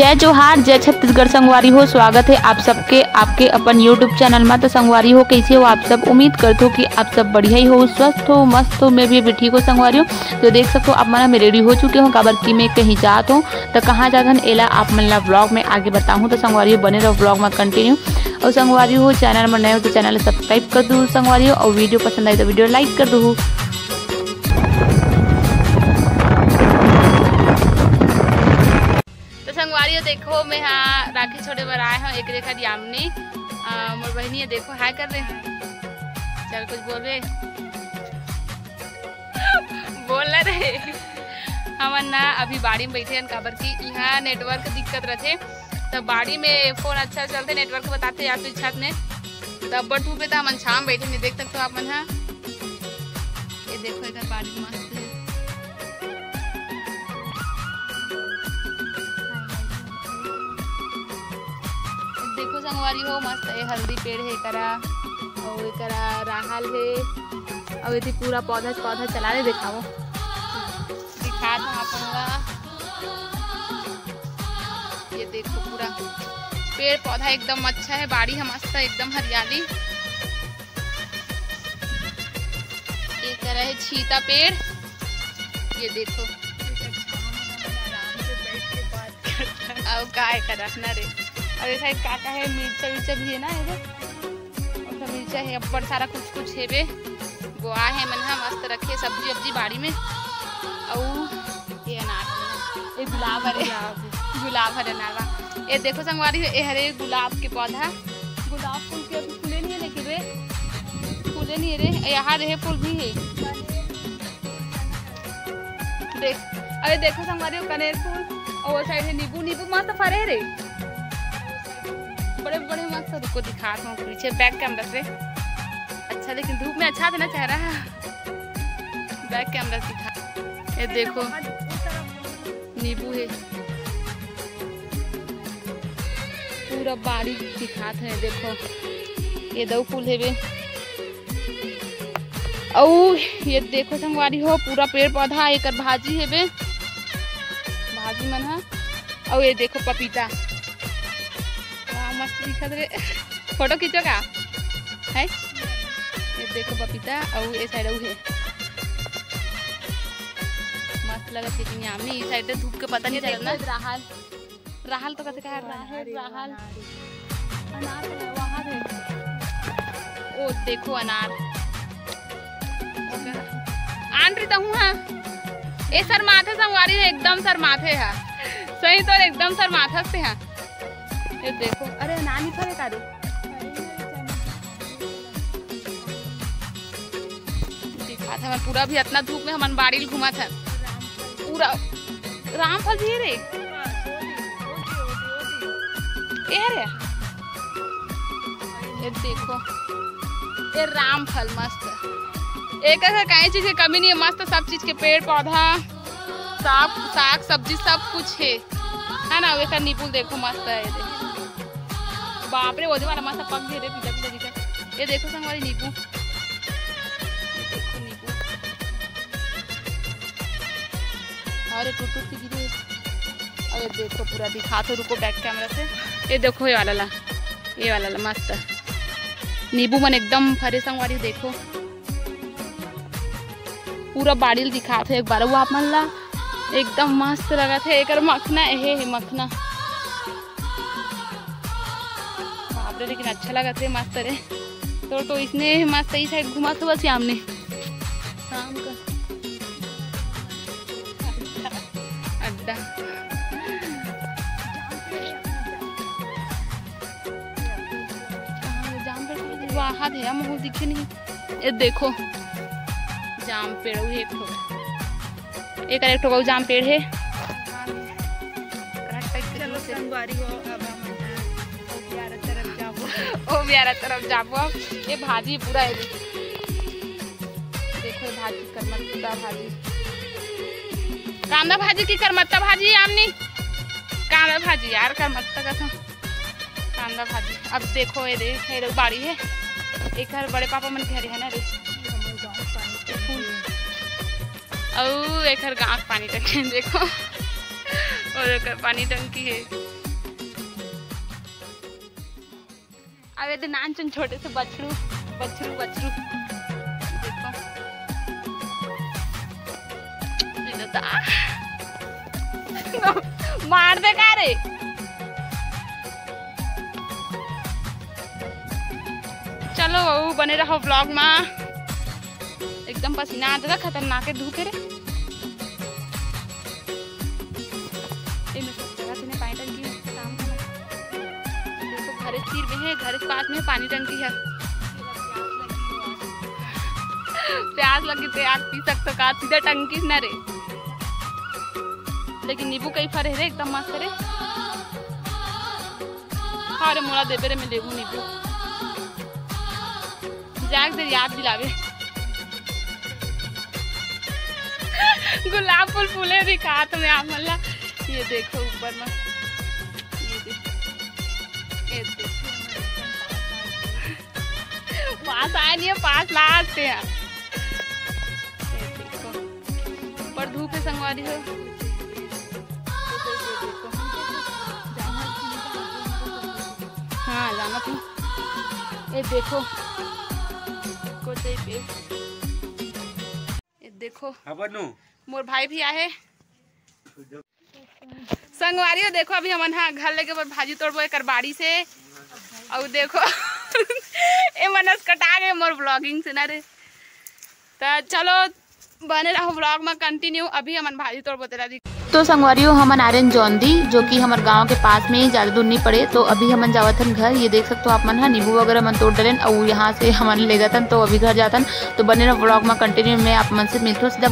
जय जोहार, जय छत्तीसगढ़ संगवारी हो। स्वागत है आप सबके आपके अपन यूट्यूब चैनल में। तो संगवारी हो, कैसे हो आप सब? उम्मीद करते हो कि आप सब बढ़िया ही हो, स्वस्थ हो, मस्त हो। मैं भी अभी ठीक हो संगवारी हो। तो देख सकते हो आप मन में रेडी हो चुके हो काबर की मैं कहीं जात हूँ। तो कहाँ जात हन एला आप मन ला व्लॉग में आगे बताऊँ। तो संगवारी हो बने रहो व्लॉग में कंटिन्यू। और संगवारी हो चैनल में नए हो तो चैनल सब्सक्राइब कर दो संगवारी हो। और वीडियो पसंद आई तो वीडियो लाइक कर दो। संगवारी हो देखो मैं हाँ राखी छोड़े बर आए हूँ एक रेखा यामनी मोर बहनी है। देखो हाय कर रहे चल कुछ बोल रहे बोल रहे हमन ना अभी बाड़ी में बैठे हैं काबर की यहाँ नेटवर्क दिक्कत रहते। तब बाड़ी में फोन अच्छा चलते नेटवर्क बताते या तो छत में तब बट पे तो हमन छाम बैठे नहीं देख सकते हो आप मन। हाँ ये देखो इधर बाड़ी मस्त है। संगवारी हो मस्त है हल्दी पेड़ है करा और करा राहल है और ये पूरा पौधा चला रहे दिखाओ दिखा था अपन। ये देखो पूरा पेड़ पौधा एकदम अच्छा है। बाड़ी है मस्त है एकदम हरियाली। ये करा है छीता पेड़। ये देखो और काय करा ना रे। और ऐसा एक काका है मिर्चा भी है ना इधर मिर्चा है ऊपर सारा कुछ है बे गोआ है मन मस्त रखे सब्जी वब्जी बाड़ी में। और ये अनार ये गुलाब हरे अनार। ये देखो संगवारी ये हरे गुलाब के पौधा गुलाब फूल के अभी फूले नहीं है लेकिन रे फूले नहीं है रे यहाँ रहे फूल भी है देख। अरे देखो संगवारी कनेर फूल और वो साइड है नींबू मस्त फरे रे बड़े बड़े मस्त। रुको दिखाता हूँ पीछे बैक कैमरा से अच्छा लेकिन धूप में अच्छा था ना चेहरा। बैक कैमरा से दिखा। ये देखो नींबू है पूरा बाड़ी दिखाते हैं। देखो ये दो फूल है बे और ये देखो संगवारी हो पूरा पेड़ पौधा एक भाजी है बे भाजी मन है। और ये देखो पपीता मस्त दिखत रे फोटो खींचो का है। ये देखो पपीता और ये साइड है मस्त लगा लेकिन यामनी इस साइड धूप के पता नहीं चल ना। राहल तो कैसे कह राहल अनार वहाँ है। ओ देखो अनार आन रही हूँ। हाँ ये सर माथे संगवारी है एकदम सर माथे है सही तो एकदम सर माथा से है। ये देखो अरे नानी फरे का दिखा था पूरा भी इतना धूप में हमन बाड़ी घुमा था पूरा रामफल भी रे ये देखो ये रामफल मस्त एक कहीं चीज की कमी नहीं है। मस्त सब चीज के पेड़ पौधा साग सब्जी सब कुछ है ना। वे का नींबू देखो मस्त है। ये बाप रे वो वाला मस्त पक दे रे पीछा दिखा। ये देखो संगवारी नींबू अरे टूट की गिरे। और ये देखो पूरा दिखा तो रुको बैक कैमरा से। ये देखो ये वाला मस्त नींबू मन एकदम फरे संगवारी देखो पूरा बाड़ी दिखा थे एक बार वो आप मन ला एकदम मस्त लगा थे। एक मखना है मखना लेकिन अच्छा लगा थे मस्त रे। तो इसने मस्त ही साइड घुमा तो बस हमने शाम का अड्डा जाम पेड़ वहाँ है हम दिखे नहीं। ये देखो जाम पेड़ एक ठो जाम पेड़ है। ओ ब्यारा तरफ जाबो ये भाजी पूरा है। देखो ये भाजी करमत्ता भाजी कांदा भाजी की करमत्ता भाजी आमनी कांदा भाजी यार करमत्ता का कांदा भाजी। अब देखो ये देख बाड़ी है एक बड़े पापा मन के हरी है ना रे और एक गाँव पानी टंकी देखो और पानी टंकी है। अब ये नान चुन छोटे से बछड़ू बछड़ू बछड़ू देखो मार दे का रे। चलो बहू बने रहो ब्लॉग में। एकदम पसीना आता था खतरनाक है धूप रे। पानी टंकी काम देखो घर चीर में है, घर के पास में पानी टंकी है। प्यास लगी तो आग पी सकते का सीधा टंकी न रे। लेकिन नींबू कई फरे रे एकदम मस्त रे। हाँ रे मोला देवे रे मैं लेबू नींबू जाग दे याद दिलावे। गुलाब फूल फूले दिखा तुम्हें आप मल्ला। ये देखो ऊपर में ये देखो पास आए नहीं है, पास लाते हैं। ये देखो ऊपर धूप है संगवारी हो। हाँ जाना तुम। ये देखो ये देखो मोर भाई भी आए संगवारी हो। देखो अभी हम घर लेके भाजी तोड़बो एक बाड़ी से। और देखो ए मनस कटा गए मोर ब्लॉगिंग से ना रे। तो चलो बने रहो ब्लॉग में कंटिन्यू। अभी हम भाजी तोड़बो तेरा दी। तो संगवारियों हमन आर्यन जौंदी जो कि हमारे गांव के पास में ही ज़्यादा दूर नहीं पड़े। तो अभी हमन जावत हन घर। ये देख सकते हो आप मन नींबू वगैरह मन तोड़ डलेन और यहाँ से हमन ले जातन। तो अभी घर जातन। तो बने रहो ब्लॉग में कंटिन्यू। में आप मन से मिलते हो सीधा।